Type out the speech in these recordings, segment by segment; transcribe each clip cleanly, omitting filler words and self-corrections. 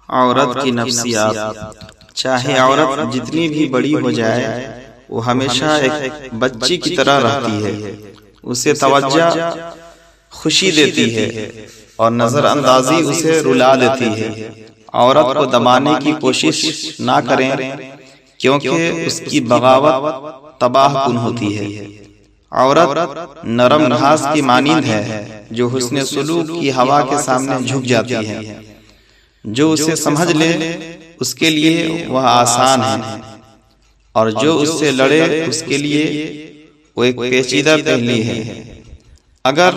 عورت کی نفسیات۔ چاہے عورت جتنی بھی بڑی ہو جائے وہ ہمیشہ ایک بچی کی طرح رہتی ہے، اسے توجہ خوشی دیتی ہے اور نظر اندازی اسے رلا دیتی ہے۔ عورت کو دبانے کی کوشش نہ کریں کیونکہ اس کی بغاوت تباہ کن ہوتی ہے۔ عورت نرم گھاس کی مانند ہے جو حسن سلوک کی ہوا کے سامنے جھک جاتی ہے۔ جو اسے سمجھ لے اس کے لیے وہ آسان ہے، اور جو اس سے لڑے اس کے لیے وہ ایک پیچیدہ پہلی ہے۔ اگر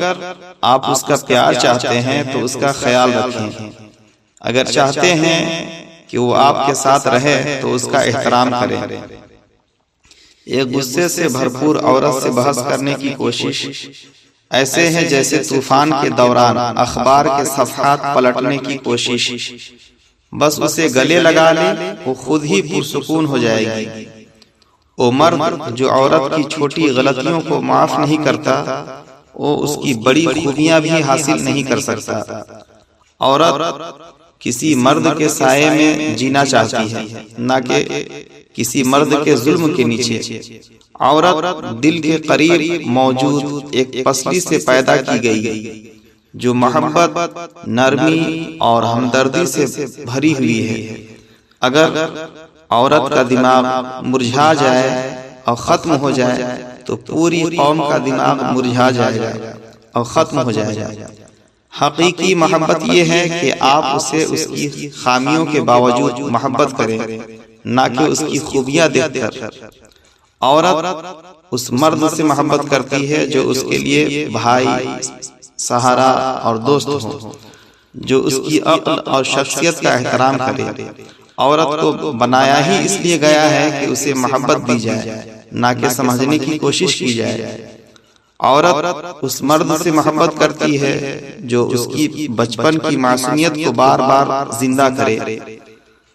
آپ اس کا پیار چاہتے ہیں تو اس کا خیال رکھیں، اگر چاہتے ہیں کہ وہ آپ کے ساتھ رہے تو اس کا احترام کریں۔ ایک غصے سے بھرپور عورت سے بحث کرنے کی کوشش ایسے ہے جیسے طوفان کے دوران اخبار کے صفحات پلٹنے کی کوشش۔ بس اسے گلے لگا لے وہ خود ہی پرسکون ہو جائے گی۔ وہ مرد جو عورت کی چھوٹی غلطیوں کو معاف نہیں کرتا وہ اس کی بڑی خوبیاں بھی حاصل نہیں کر سکتا۔ عورت کسی مرد کے سائے میں جینا چاہتی ہے نہ کہ کسی مرد کے ظلم کے نیچے۔ عورت دل کے قریب موجود ایک پسلی سے پیدا کی گئی جو محبت، نرمی اور ہمدردی سے بھری ہوئی ہے۔ اگر عورت کا دماغ مرجھا جائے اور ختم ہو جائے تو پوری قوم کا دماغ مرجھا جائے گا اور ختم ہو جائے گا۔ حقیقی محبت یہ ہے کہ آپ اسے اس کی خامیوں کے باوجود محبت کریں، نہ کہ اس کی خوبیاں دیکھ کر۔ عورت اس مرد سے محبت کرتی ہے جو اس کے لیے بھائی، سہارا اور دوست ہو، جو اس کی عقل اور شخصیت کا احترام کرے۔ عورت کو بنایا ہی اس لیے گیا ہے کہ اسے محبت دی جائے، نہ کہ سمجھنے کی کوشش کی جائے۔ عورت اس مرد سے محبت کرتی ہے جو اس کی بچپن کی معصومیت کو بار بار زندہ کرے۔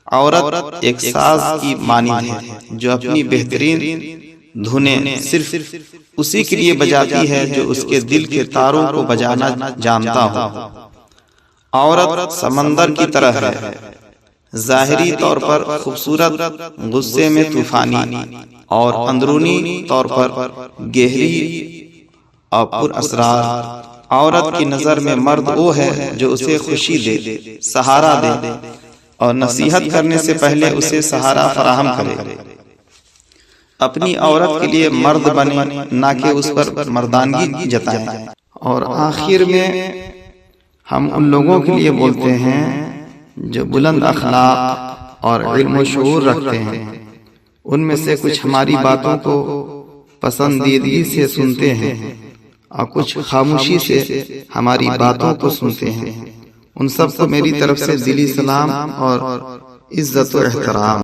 عورت ایک ساز کی مانند ہے جو اپنی بہترین دھنیں صرف اسی کے لیے بجاتی ہے جو اس کے دل کے تاروں کو بجانا جانتا ہو۔ عورت سمندر کی طرح ہے، ظاہری طور پر خوبصورت، غصے میں طوفانی، اور اندرونی طور پر گہری اور پر اسرار۔ عورت کی نظر میں مرد وہ ہے جو اسے خوشی دے، سہارا دے اور نصیحت کرنے سے پہلے اسے سہارا فراہم کرے۔ اپنی عورت کے لیے مرد بنے نہ کہ اس پر مردانگی جتائیں۔ اور آخر میں ہم ان لوگوں کے لیے بولتے ہیں جو بلند اخلاق اور علم و شعور رکھتے ہیں۔ ان میں سے کچھ ہماری باتوں کو پسندیدگی سے سنتے ہیں اور کچھ خاموشی سے ہماری باتوں کو سنتے ہیں۔ ان سب کو میری طرف سے دلی سلام اور عزت و احترام۔